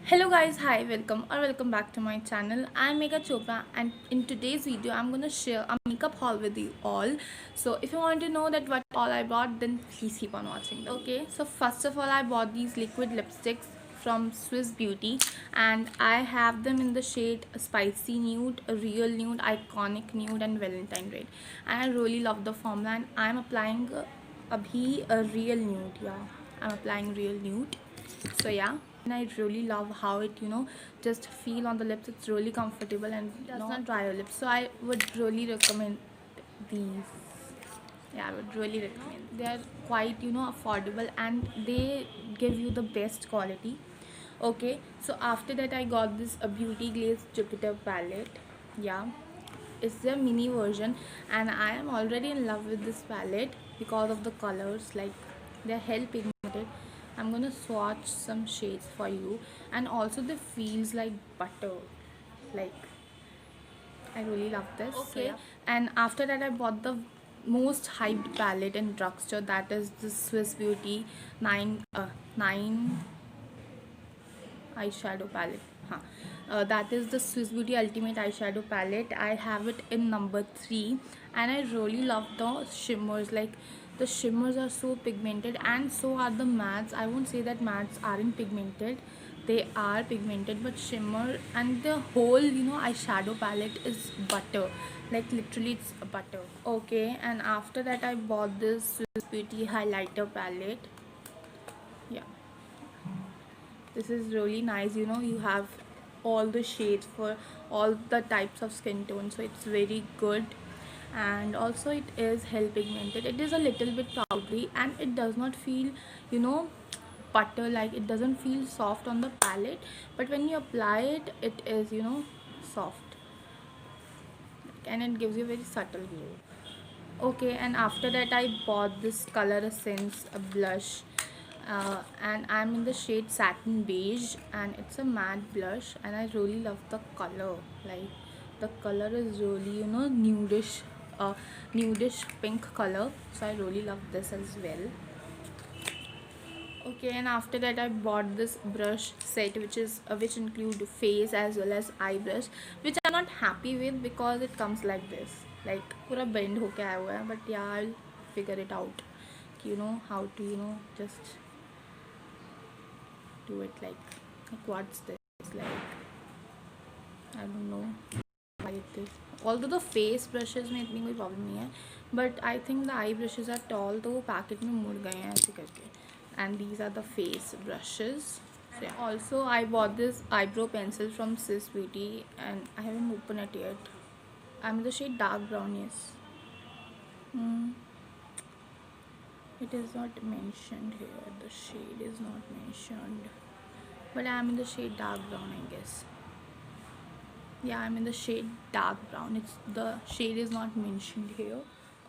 Hello guys, hi, welcome back to my channel. I'm Megha Chopra and in today's video I'm gonna share a makeup haul with you all. So if you want to know that what all I bought, then please keep on watching. Okay, so first of all I bought these liquid lipsticks from Swiss Beauty and I have them in the shade Spicy Nude, Real Nude, Iconic Nude and Valentine Red. And I really love the formula and I'm applying abhi a Real Nude. Yeah, I'm applying Real Nude. So yeah, and I really love how it just feel on the lips. It's really comfortable and does not dry your lips. So I would really recommend these. Yeah, I would really recommend. They are quite affordable and they give you the best quality. Okay, so after that I got this a Beauty Glaze Jupiter palette. Yeah, it's their mini version and I am already in love with this palette because of the colors. Like, they're hell pigmented. I'm gonna swatch some shades for you, and also the feels like butter. Like, I really love this. Okay. So yeah. And after that I bought the most hyped palette in drugstore, that is the Swiss Beauty 9 eyeshadow palette. Huh. That is the Swiss Beauty Ultimate Eyeshadow Palette. I have it in number 3 and I really love the shimmers. Like, the shimmers are so pigmented and so are the mattes. I won't say that mattes aren't pigmented. They are pigmented, but shimmer and the whole eyeshadow palette is butter. Like, literally it's butter. Okay, and after that I bought this Swiss Beauty highlighter palette. Yeah, this is really nice. You have all the shades for all the types of skin tone, so it's very good. And also it is hell pigmented. It is a little bit powdery and it does not feel you know butter. Like, it doesn't feel soft on the palette, but when you apply it, it is soft, and it gives you a very subtle glow. Okay, and after that I bought this Color Essence a blush, and I'm in the shade Satin Beige, and it's a matte blush and I really love the color. Like, the color is really nudish pink color, so I really love this as well. Okay, and after that I bought this brush set, which include face as well as eye brush, which I'm not happy with because it comes like this, like पूरा bend होके आया हुआ है. But yeah, I'll figure it out. How to just do it. Like what's this, like, I don't know why it is. Although the face brushes में इतनी कोई problem नहीं है, but I think the eye brushes are tall, तो वो packet में मुड़ गए हैं ऐसे करके. And these are the face brushes. So yeah. Also I bought this eyebrow pencil from Sis Beauty and I haven't opened it yet. I'm in the shade dark brown. Yes. It is not mentioned here. The shade is not mentioned, but I'm in the shade dark brown, I guess. Yeah, I'm in the shade dark brown. It's the shade is not mentioned here.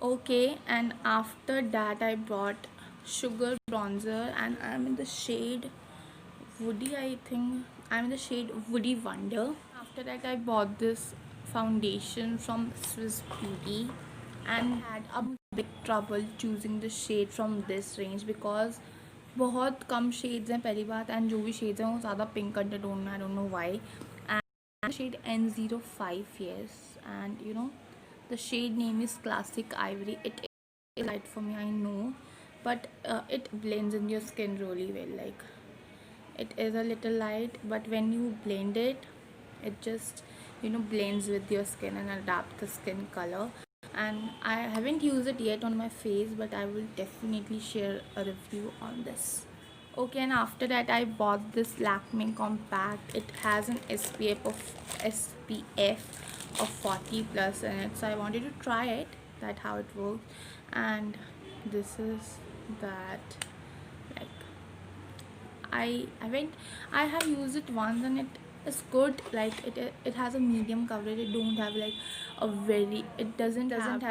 Okay, and after that I bought sugar bronzer and I'm in the shade Woody. I think I'm in the shade Woody Wonder. After that I bought this foundation from Swiss Beauty and had a big trouble choosing the shade from this range because बहुत कम shades हैं पहली बात, and जो भी shades हैं वो ज़्यादा pink undertone में. I don't know why. And shade N05. Yes, and the shade name is Classic Ivory. It is light for me, I know, but it blends in your skin really well. Like, it is a little light, but when you blend it, it just blends with your skin and adapt the skin color. And I haven't used it yet on my face, but I will definitely share a review on this. Okay, and after that I bought this Lakme compact. It has an SPF of 40 plus in it, so I wanted to try it, that how it works. And this is that. Like, I have used it once and it is good. Like, it has a medium coverage. It don't have like a very, it doesn't have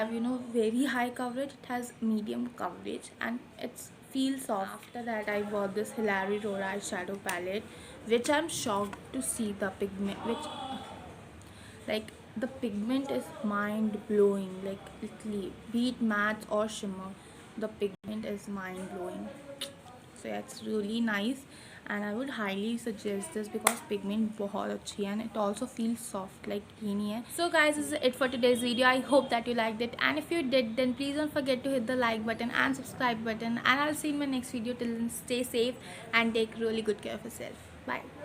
very high coverage. It has medium coverage and it's feels soft. After that I bought this Hilary Rora eyeshadow palette, which I'm shocked to see the pigment, which, like, the pigment is mind blowing. Like, literally, be it matte or shimmer, the pigment is mind blowing. So yeah, it's really nice. and I would highly suggest this because pigment बहुत अच्छी है and it also feels soft like ये नहीं है. So guys, this is it for today's video. I hope that you liked it, and if you did, then please don't forget to hit the like button and subscribe button, and I'll see you in my next video. Till then, stay safe and take really good care of yourself. Bye.